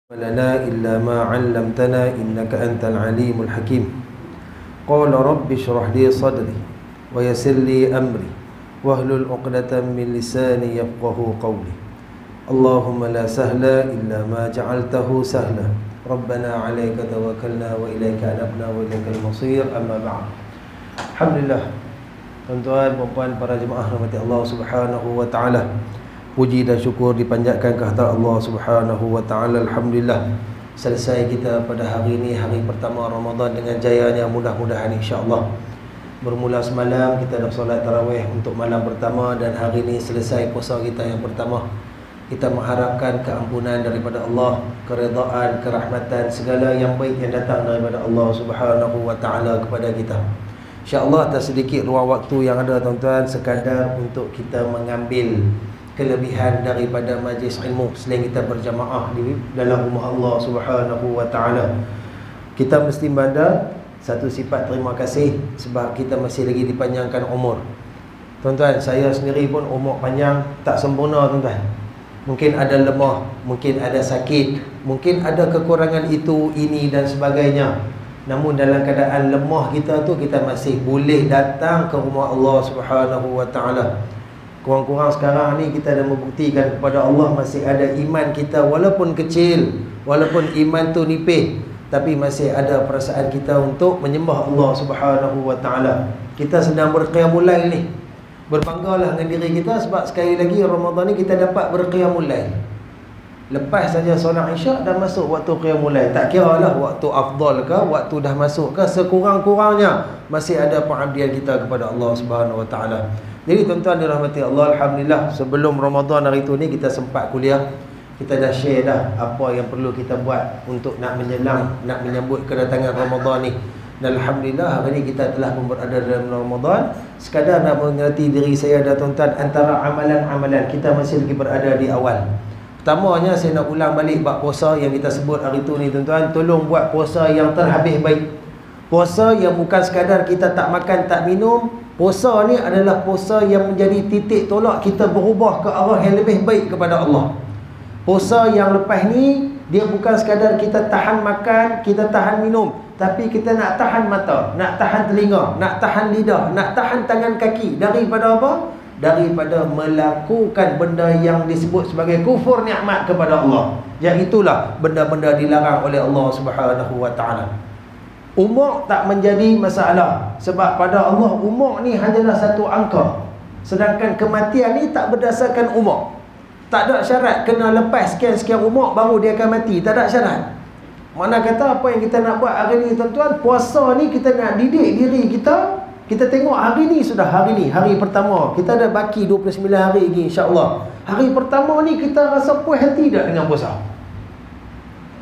لنا إلا ما علمتنا إنك أنت العليم الحكيم. قال رب اشرح لي صدري ويسر لي أمري واحلل عقدة من لساني يفقه قولي. اللهم لا سهل إلا ما جعلته سهلا ربنا عليك توكلنا وإليك أنبنا وإليك المصير. أما بعد. Alhamdulillah, tuan-tuan, puan-puan, para jemaah rahmati Allah Subhanahu wa taala. Puji dan syukur dipanjatkan ke hadirat Allah Subhanahu wa taala. Alhamdulillah, selesai kita pada hari ini, hari pertama Ramadan dengan jayanya, mudah-mudahan insya-Allah. Bermula semalam kita dah solat tarawih untuk malam pertama, dan hari ini selesai puasa kita yang pertama. Kita mengharapkan keampunan daripada Allah, keredaan, kerahmatan, segala yang baik yang datang daripada Allah Subhanahu wa taala kepada kita. InsyaAllah tak sedikit ruang waktu yang ada, tuan-tuan, sekadar untuk kita mengambil kelebihan daripada majlis ilmu selain kita berjamaah di dalam rumah Allah Subhanahu wa taala. Kita mesti banda satu sifat terima kasih sebab kita masih lagi dipanjangkan umur. Tuan-tuan, saya sendiri pun umur panjang tak sempurna, tuan-tuan. Mungkin ada lemah, mungkin ada sakit, mungkin ada kekurangan itu, ini dan sebagainya. Namun dalam keadaan lemah kita tu, kita masih boleh datang ke rumah Allah Subhanahu wa taala. Kurang-kurang sekarang ni kita dah membuktikan kepada Allah masih ada iman kita, walaupun kecil, walaupun iman tu nipis, tapi masih ada perasaan kita untuk menyembah Allah Subhanahu wa taala. Kita sedang berqiyamul lail ni. Berbanggalah dengan diri kita sebab sekali lagi Ramadan ni kita dapat berqiyamul lail. Lepas saja solat Isyak dah masuk waktu qiyamul lail. Tak kiralah waktu afdal ke, waktu dah masuk ke, sekurang-kurangnya masih ada pengabdian kita kepada Allah Subhanahu wa taala. Jadi tuan-tuan dirahmati Allah, alhamdulillah, sebelum Ramadan hari tu ni kita sempat kuliah. Kita dah share dah apa yang perlu kita buat untuk nak menjelang, nak menyambut kedatangan Ramadan ni. Dan alhamdulillah hari ni kita telah pun berada dalam Ramadan. Sekadar nak mengerti diri saya dah, tuan-tuan, antara amalan-amalan kita masih lagi berada di awal. Pertamanya saya nak ulang balik bab puasa yang kita sebut hari tu ni, tuan-tuan. Tolong buat puasa yang terhabis baik. Puasa yang bukan sekadar kita tak makan, tak minum. Puasa ni adalah puasa yang menjadi titik tolak kita berubah ke arah yang lebih baik kepada Allah. Puasa yang lepas ni, dia bukan sekadar kita tahan makan, kita tahan minum, tapi kita nak tahan mata, nak tahan telinga, nak tahan lidah, nak tahan tangan kaki. Daripada apa? Daripada melakukan benda yang disebut sebagai kufur nikmat kepada Allah. Yang itulah benda-benda dilarang oleh Allah Subhanahu wa taala. Umur tak menjadi masalah, sebab pada Allah umur ni hanyalah satu angka. Sedangkan kematian ni tak berdasarkan umur. Tak ada syarat kena lepas sekian-sekian umur baru dia akan mati. Tak ada syarat. Mana kata apa yang kita nak buat hari ni, tuan-tuan, puasa ni kita nak didik diri kita. Kita tengok hari ni sudah hari ni, hari pertama. Kita ada baki 29 hari lagi, insya-Allah. Hari pertama ni kita rasa puas hati tak dengan puasa?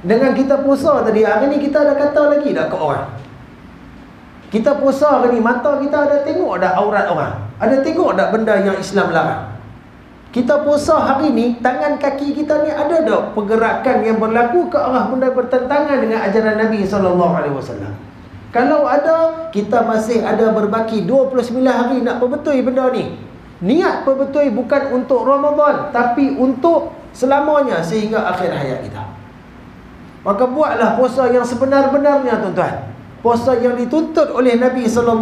Dengan kita puasa tadi, hari ni kita ada kata lagi tak ke orang? Kita puasa hari ni, mata kita ada tengok tak aurat orang? Ada tengok tak benda yang Islam larang? Kita puasa hari ni, tangan kaki kita ni ada tak pergerakan yang berlaku ke arah benda bertentangan dengan ajaran Nabi SAW? Kalau ada, kita masih ada berbaki 29 hari nak perbetul benda ni. Niat perbetul bukan untuk Ramadan, tapi untuk selamanya sehingga akhir hayat kita. Maka buatlah puasa yang sebenar-benarnya, tuan-tuan. Puasa yang dituntut oleh Nabi SAW.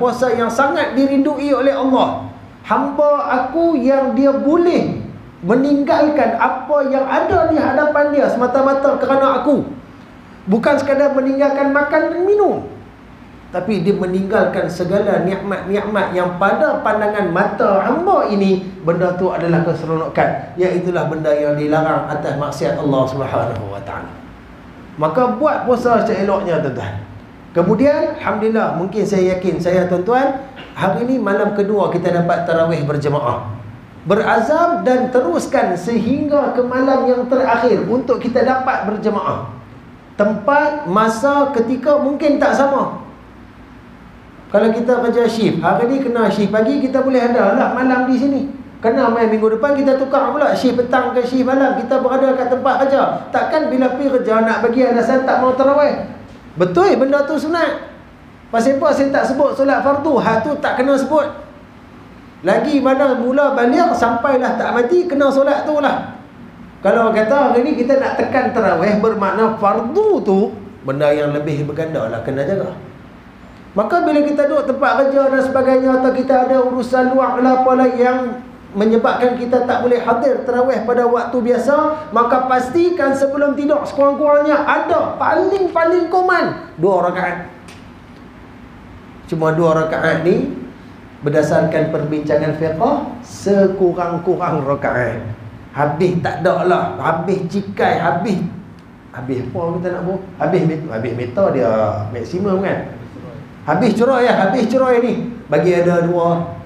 Puasa yang sangat dirindui oleh Allah. Hamba aku yang dia boleh meninggalkan apa yang ada di hadapan dia semata-mata kerana aku. Bukan sekadar meninggalkan makan dan minum, tapi dia meninggalkan segala nikmat-nikmat yang pada pandangan mata hamba ini, benda tu adalah keseronokan. Iaitulah benda yang dilarang atas maksiat Allah Subhanahu wa taala. Maka buat puasa seeloknya, tuan-tuan. Kemudian alhamdulillah, mungkin saya yakin, saya, tuan-tuan, hari ini malam kedua kita dapat tarawih berjemaah. Berazam dan teruskan sehingga ke malam yang terakhir untuk kita dapat berjemaah. Tempat, masa, ketika mungkin tak sama. Kalau kita kerja shift, hari ni kena shift pagi, kita boleh ada lah malam di sini. Kena main minggu depan, kita tukar pula shift petang ke shift malam. Kita berada kat tempat kerja. Takkan bila pergi kerja nak bagi alasan tak mau tarawih. Betul benda tu sunat. Pasal apa saya tak sebut solat fardu? Hak tu tak kena sebut. Lagi mana mula balik sampailah tak mati, kena solat tu lah. Kalau kata hari ni kita nak tekan tarawih, bermakna fardu tu benda yang lebih berganda lah, kena jaga. Maka bila kita duduk tempat kerja dan sebagainya, atau kita ada urusan luar lah apa lagi yang menyebabkan kita tak boleh hadir tarawih pada waktu biasa, maka pastikan sebelum tidur sekurang-kurangnya ada paling koman 2 rakaat. Cuma 2 rakaat ni berdasarkan perbincangan fiqh sekurang-kurang rakaat. Habis tak ada lah, habis cikai, habis apa kita nak buat? Habis meter dia maksimum kan. Habis cerai ya, habis cerai ni bagi ada 2.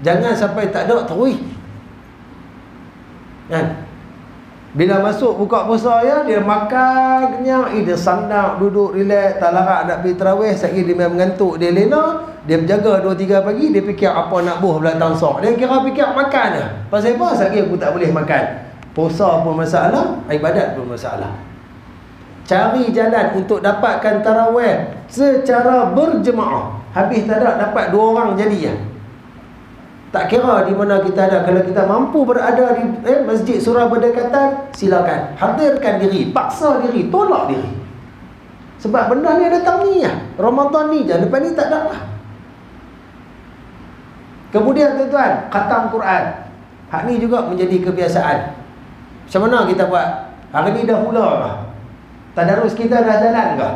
Jangan sampai tak ada terus. Kan? Bila masuk buka puasa ya, dia makan kenyang, dia sandang, duduk relax, tak larat nak pergi tarawih, sekali dia mengantuk, dia lena, dia berjaga 2-3 pagi, dia fikir apa nak buh belakang sok. Dia kira fikir makan dah. Pasal apa? Sekali aku tak boleh makan. Puasa pun masalah, ibadat pun masalah. Cari jalan untuk dapatkan tarawih secara berjemaah. Habis tak ada, dapat 2 orang jadi ya. Tak kira di mana kita ada. Kalau kita mampu berada di masjid surah berdekatan, silakan. Hadirkan diri, paksa diri, tolak diri. Sebab benda ni datang ni ya. Ramadan ni je, lepas ni tak ada lah. Kemudian tuan-tuan, khatam Quran. Hak ni juga menjadi kebiasaan. Macam mana kita buat? Hari ni dah mula lah. Tadarus kita dah jalan ke?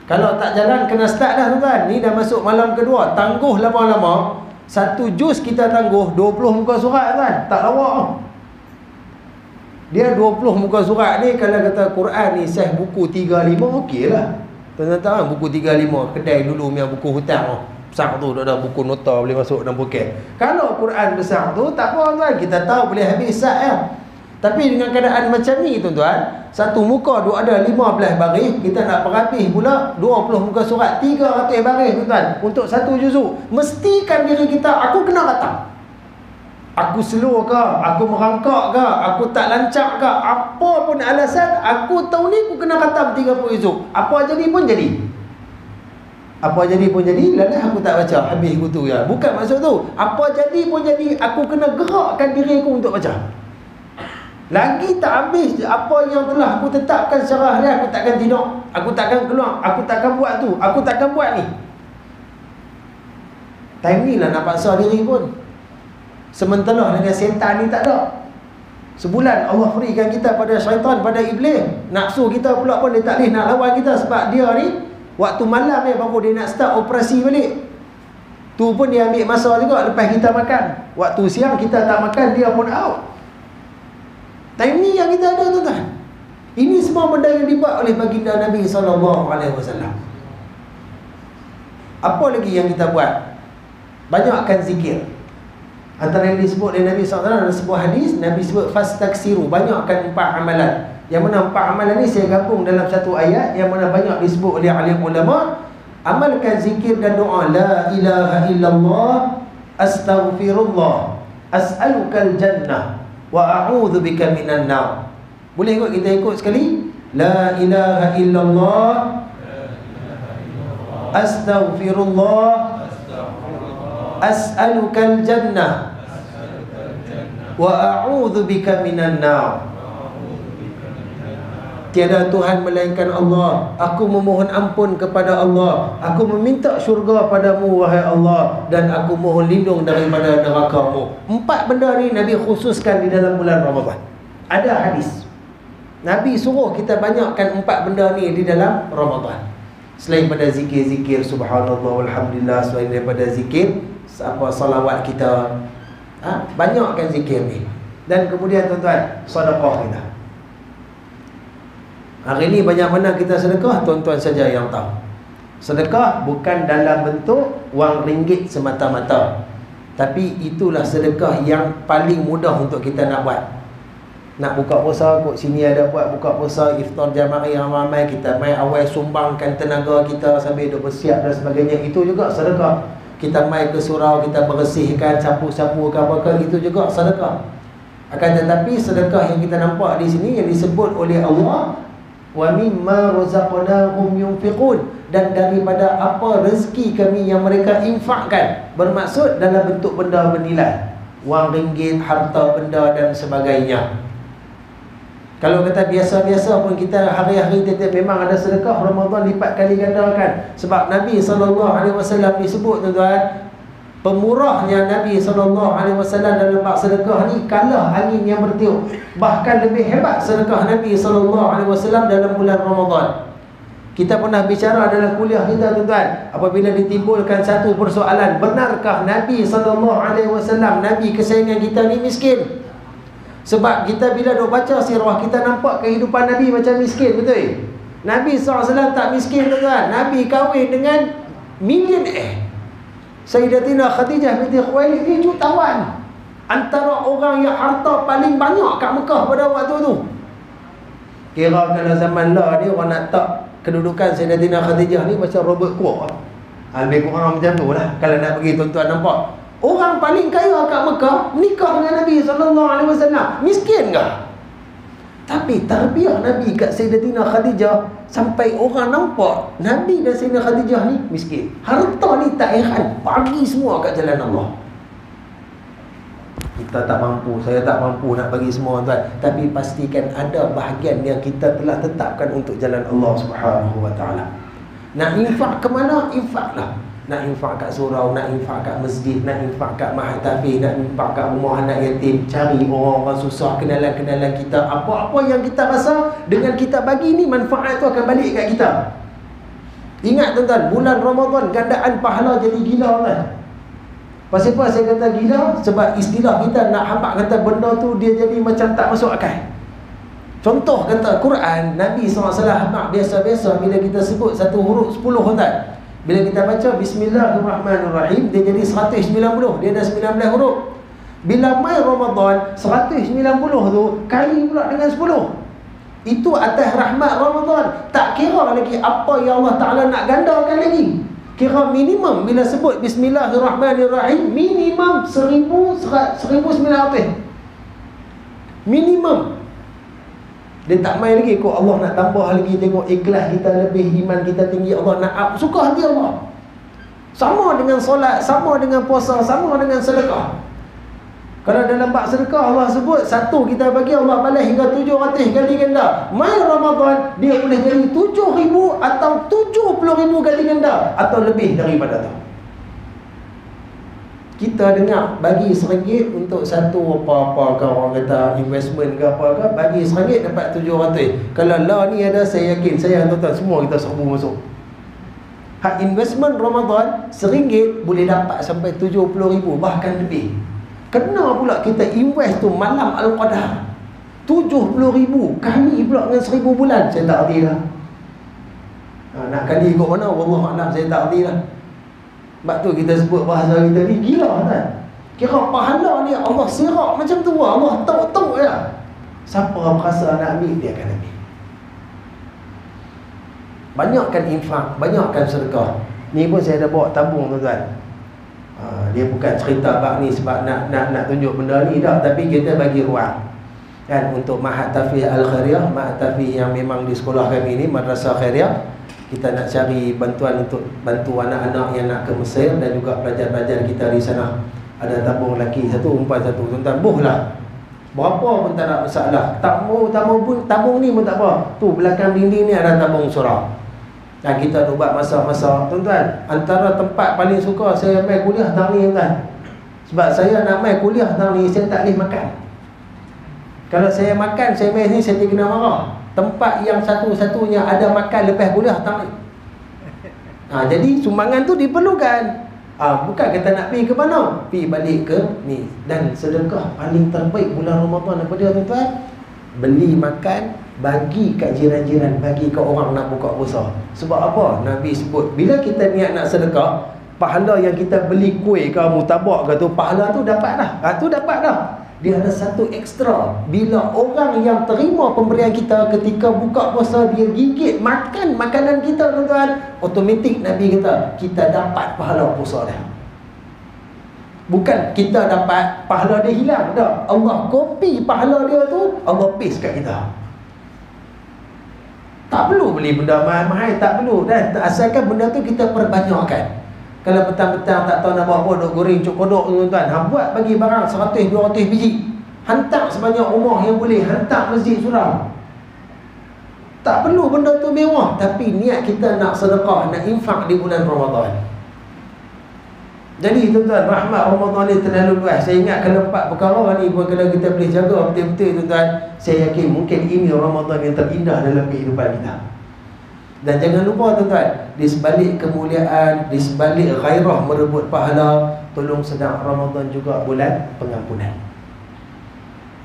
Kalau tak jalan, kena start dah tuan-tuan. Ni dah masuk malam kedua. Tangguh lama-lama. 1 juz kita tangguh 20 muka surat kan. Tak lawak. Dia 20 muka surat ni, kalau kata Quran ni sah buku 35, okey lah. Tuan-tuan buku 35 kedai dulu punya buku hutang besar tu, ada buku nota boleh masuk dalam poket. Kalau Quran besar tu tak apa tuan, kita tahu boleh habis sat ya. Tapi dengan keadaan macam ni tuan-tuan, 1 muka duk ada 15 baris, kita nak perhabis pula 20 muka surat, 300 baris tuan-tuan untuk 1 juzuk. Mestikan diri kita, aku kena khatam. Aku slow ke, aku merangkak ke, aku tak lancak ke, apa pun alasan, aku tahu ni aku kena khatam 30 juzuk. Apa jadi pun jadi. Apa jadi pun jadi, lalah aku tak baca, habis aku tu ya. Bukan maksud tu. Apa jadi pun jadi, aku kena gerakkan diri aku untuk baca. Lagi tak habis apa yang telah aku tetapkan secara harian, aku takkan tidur, aku takkan keluar, aku takkan buat tu, aku takkan buat ni. Time ni lah nak paksa diri pun. Sementara dengan setan ni tak ada. Sebulan Allah berikan kita pada syaitan, pada iblis. Nafsu kita pula pun dia tak boleh nak lawan kita, sebab dia ni waktu malam ni baru dia nak start operasi balik. Tu pun dia ambil masa juga lepas kita makan. Waktu siang kita tak makan, dia pun out. Time ni yang kita ada tuan-tuan. Ini semua benda yang dibuat oleh baginda Nabi SAW. Apa lagi yang kita buat? Banyakkan zikir. Antara yang disebut oleh Nabi SAW dalam sebuah hadis, Nabi sebut fastaksiru, banyakkan 4 amalan. Yang mana 4 amalan ni saya gabung dalam satu ayat, yang mana banyak disebut oleh alim ulama. Amalkan zikir dan doa, la ilaha illallah, astaghfirullah, as'alukal jannah, wa a'udzu bika minan nar. Boleh kot kita ikut sekali? La ilaha illallah, astaghfirullah, as'alukal jannah, wa a'udzu bika minan nar. Tiada Tuhan melainkan Allah. Aku memohon ampun kepada Allah. Aku meminta syurga padamu wahai Allah, dan aku mohon lindung daripada neraka-Mu. 4 benda ni Nabi khususkan di dalam bulan Ramadan. Ada hadis Nabi suruh kita banyakkan 4 benda ni di dalam Ramadan. Selain pada zikir-zikir subhanallah walhamdulillah, selain daripada zikir salawat kita, banyakkan zikir ni. Dan kemudian tuan-tuan, sedekah kita. Hari ni banyak mana kita sedekah, tuan-tuan saja yang tahu. Sedekah bukan dalam bentuk wang ringgit semata-mata, tapi itulah sedekah yang paling mudah untuk kita nak buat. Nak buka puasa, kot sini ada buat buka puasa, iftar jamaah yang ramai, kita mai awal sumbangkan tenaga kita sambil duk bersiap dan sebagainya, itu juga sedekah. Kita mai ke surau, kita bersihkan, sapu-sapu ke apa-apa, itu juga sedekah. Akan tetapi sedekah yang kita nampak di sini yang disebut oleh Allah, wa mimma razaqnahum yunfiqun, dan daripada apa rezeki kami yang mereka infakkan, bermaksud dalam bentuk benda bernilai, wang ringgit, harta benda dan sebagainya. Kalau kata biasa-biasa pun kita hari-hari tiap memang ada sedekah, Ramadan lipat kali gandakan. Sebab Nabi SAW disebut tuan-tuan, pemurahnya Nabi SAW dalam bab sedekah ni kalah angin yang bertiup. Bahkan lebih hebat sedekah Nabi SAW dalam bulan Ramadan. Kita pernah bicara dalam kuliah kita tuan-tuan, apabila ditimbulkan satu persoalan, benarkah Nabi SAW, Nabi kesayangan kita ni miskin? Sebab kita bila duk baca sirah, kita nampak kehidupan Nabi macam miskin, betul? Nabi SAW tak miskin tuan-tuan. Nabi kahwin dengan millionaire. Sayyidatina Khadijah binti Khuwailid ni jutawan, antara orang yang harta paling banyak kat Mekah pada waktu tu. Kira kalau zaman lah dia orang nak tak kedudukan Sayyidatina Khadijah ni macam Robert Kwok. Lebih kurang macam tu lah. Kalau nak pergi tuan-tuan nampak, orang paling kaya kat Mekah nikah dengan Nabi SAW. Miskin ke? Tapi tarbiyah Nabi kat Sayyidatina Khadijah sampai orang nampak Nabi dan Sayyidatina Khadijah ni miskin. Harta ni tak heran, bagi semua kat jalan Allah. Kita tak mampu, saya tak mampu nak bagi semua tuan. Tapi pastikan ada bahagian yang kita telah tetapkan untuk jalan Allah Subhanahu Wa Taala. Nak infak ke mana? Infaklah. Nak infak kat surau, nak infak kat masjid, nak infak kat mahat tafi, nak infak kat rumah anak yatim. Cari orang-orang susah, kenalan-kenalan kita. Apa-apa yang kita rasa dengan kita bagi ni, manfaat tu akan balik kat kita. Ingat tuan-tuan, bulan Ramadan gandaan pahala jadi gila kan. Pasal apa saya kata gila? Sebab istilah kita nak hampak kata benda tu dia jadi macam tak masuk akal. Contoh kata Quran, Nabi SAW hampak biasa-biasa bila kita sebut satu huruf 10 tuan. Bila kita baca Bismillahirrahmanirrahim, dia jadi 190. Dia ada 19 huruf. Bila mai Ramadan, 190 tu kali pula dengan 10. Itu atas rahmat Ramadan. Tak kira lagi apa yang Allah Ta'ala nak gandakan lagi. Kira minimum bila sebut Bismillahirrahmanirrahim, minimum 1900. Minimum. Dia tak main lagi. Kok Allah nak tambah lagi, tengok ikhlas kita lebih, iman kita tinggi, Allah nak suka hati Allah. Sama dengan solat, sama dengan puasa, sama dengan sedekah. Kalau dalam bab sedekah Allah sebut satu kita bagi, Allah balas hingga 700 kali ganda. Mai Ramadan dia boleh jadi 7,000 atau 70,000 kali ganda atau lebih daripada tu. Kita dengar bagi RM1 untuk satu apa-apa ke, orang kata investment ke apa ke, bagi RM1 dapat 700. Kalau lah ni ada, saya yakin, saya tuan-tuan semua kita serbu masuk. Hak investment Ramadan RM1 boleh dapat sampai 70,000 bahkan lebih. Kena pula kita invest tu malam Al-Qadar 70,000 kali pula dengan 1,000 bulan. Saya tak erti lah. Nak kali ikut mana, wallahualam, saya tak erti lah. Sebab tu kita sebut bahasa kita ni gila kan. Kira pahala ni Allah sirak macam tu, Allah tahu-tahu je. Siapa berasa nak ambil, dia akan ambil. Banyakkan infak, banyakkan sedekah. Ni pun saya dah bawa tabung tuan-tuan. Dia bukan cerita bab ni sebab nak tunjuk benda ni dah, tapi kita bagi ruang kan untuk Mahat Tafih Al-Khairiyah, Mahat Tafih yang memang di sekolah kami ni, Madrasah Khairiyah. Kita nak cari bantuan untuk bantu anak-anak yang nak ke Mesir dan juga pelajar-pelajar kita di sana. Ada tabung lelaki satu, perempuan satu. Tuan-tuan, buhlah. Berapa pun tak ada masalah. Tak mau pun tabung ni pun tak apa. Tu belakang dinding ni ada tabung surau. Dan kita buat masa-masa. Tuan-tuan, antara tempat paling suka saya main kuliah tahun ni kan. Sebab saya nak main kuliah tahun ni, saya tak boleh makan. Kalau saya makan, saya main ni, saya kena marah. Tempat yang satu-satunya ada makan lepas kuliah tak ni. Jadi sumbangan tu diperlukan. Bukan kata nak pergi ke mana, pergi balik ke ni. Dan sedekah paling terbaik bulan Ramadan apa dia tuan-tuan? Beli makan, bagi kat jiran-jiran, bagi kat orang nak buka puasa. Sebab apa? Nabi sebut bila kita niat nak sedekah, pahala yang kita beli kuih ke mutabak ke tu, pahala tu dapat dah. Tu dapat dah. Dia ada satu ekstra. Bila orang yang terima pemberian kita ketika buka puasa, dia gigit makan makanan kita tuan-tuan, automatik Nabi kata kita dapat pahala puasa dah. Bukan kita dapat pahala dia hilang dah. Allah copy pahala dia tu, Allah paste kat kita. Tak perlu beli benda mahal-mahal, tak perlu. Dan asalkan benda tu kita perbanyakkan. Kalau petang-petang tak tahu nak buat apa, duk goreng cuk kodok tuan-tuan, buat bagi barang 100-200 biji. Hantar sebanyak rumah yang boleh, hantar masjid surau. Tak perlu benda tu mewah, tapi niat kita nak sedekah, nak infak di bulan Ramadan. Jadi tuan-tuan, rahmat Ramadan ni terlalu luas. Saya ingat kalau 4 perkara ni pun kalau kita boleh jaga betul-betul tuan-tuan, saya yakin mungkin ini Ramadan yang terindah dalam kehidupan kita. Dan jangan lupa tuan-tuan, di sebalik kemuliaan, di sebalik ghairah merebut pahala, tolong sedang Ramadan juga bulan pengampunan.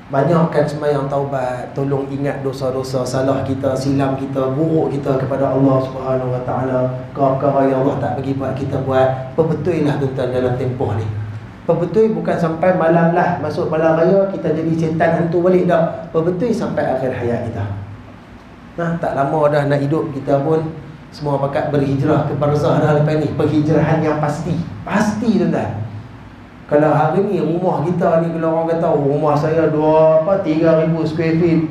Banyakkan sembahyang taubat, tolong ingat dosa-dosa salah kita, silam kita, buruk kita kepada Allah Subhanahu Wa Taala, perkara yang Allah tak bagi buat kita buat. Perbetullah tuan-tuan dalam tempoh ni. Perbetul bukan sampai malam lah, masuk malam raya kita jadi setan hantu balik dah. Perbetul sampai akhir hayat kita. Nah, tak lama dah nak hidup kita pun semua pakat berhijrah ke barzah dah lepas ni. Perhijrahan yang pasti. Pasti tuan-tuan. Kalau hari ni rumah kita ni, kalau orang kata rumah saya 3,000 square feet,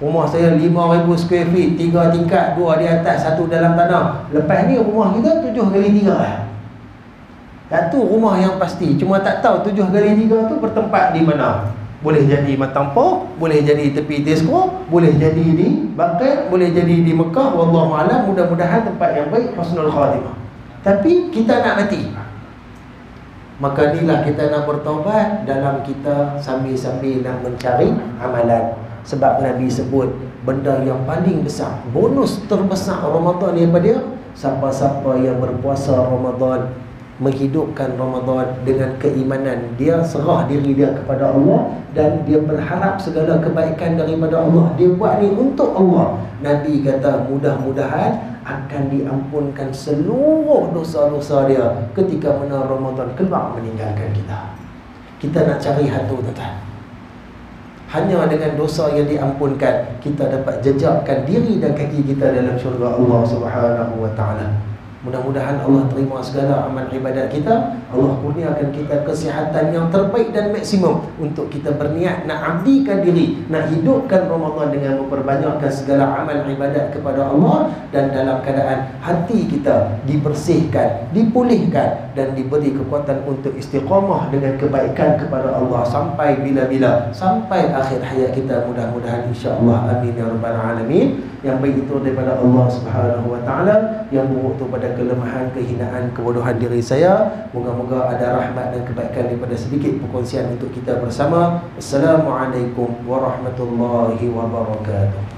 rumah saya 5,000 square feet, 3 tingkat, 2 di atas, 1 dalam tanah. Lepas ni rumah kita 7x3 lah. Satu rumah yang pasti. Cuma tak tahu 7x3 tu bertempat di mana. Boleh jadi Matampau, boleh jadi tepi Tesco, boleh jadi di Baqi', boleh jadi di Mekah. Wallahualam, mudah-mudahan tempat yang baik, husnul khatimah. Tapi kita nak mati, maka inilah kita nak bertaubat dalam kita sambil-sambil nak mencari amalan. Sebab Nabi sebut benda yang paling besar, bonus terbesar Ramadan ni apa dia? Siapa-siapa yang berpuasa Ramadan, menghidupkan Ramadan dengan keimanan, dia serah diri dia kepada Allah dan dia berharap segala kebaikan daripada Allah, dia buat ni untuk Allah. Nabi kata mudah-mudahan akan diampunkan seluruh dosa-dosa dia ketika mana Ramadan keluar meninggalkan kita. Kita nak cari hantu tuan-tuan. Hanya dengan dosa yang diampunkan, kita dapat jejakkan diri dan kaki kita dalam syurga Allah Subhanahu Wa Taala. Mudah-mudahan Allah terima segala amal ibadat kita. Allah kurniakan kita kesihatan yang terbaik dan maksimum untuk kita berniat nak abdikan diri, nak hidupkan Ramadan dengan memperbanyakkan segala amal ibadat kepada Allah, dan dalam keadaan hati kita dibersihkan, dipulihkan dan diberi kekuatan untuk istiqamah dengan kebaikan kepada Allah sampai bila-bila, sampai akhir hayat kita, mudah-mudahan insya-Allah. Amin ya rabbal alamin. Yang baik itu daripada Allah Subhanahu Wa Taala, yang buruk itu pada kelemahan, kehinaan, kebodohan diri saya. Moga-moga ada rahmat dan kebaikan daripada sedikit perkongsian untuk kita bersama. Assalamualaikum warahmatullahi wabarakatuh.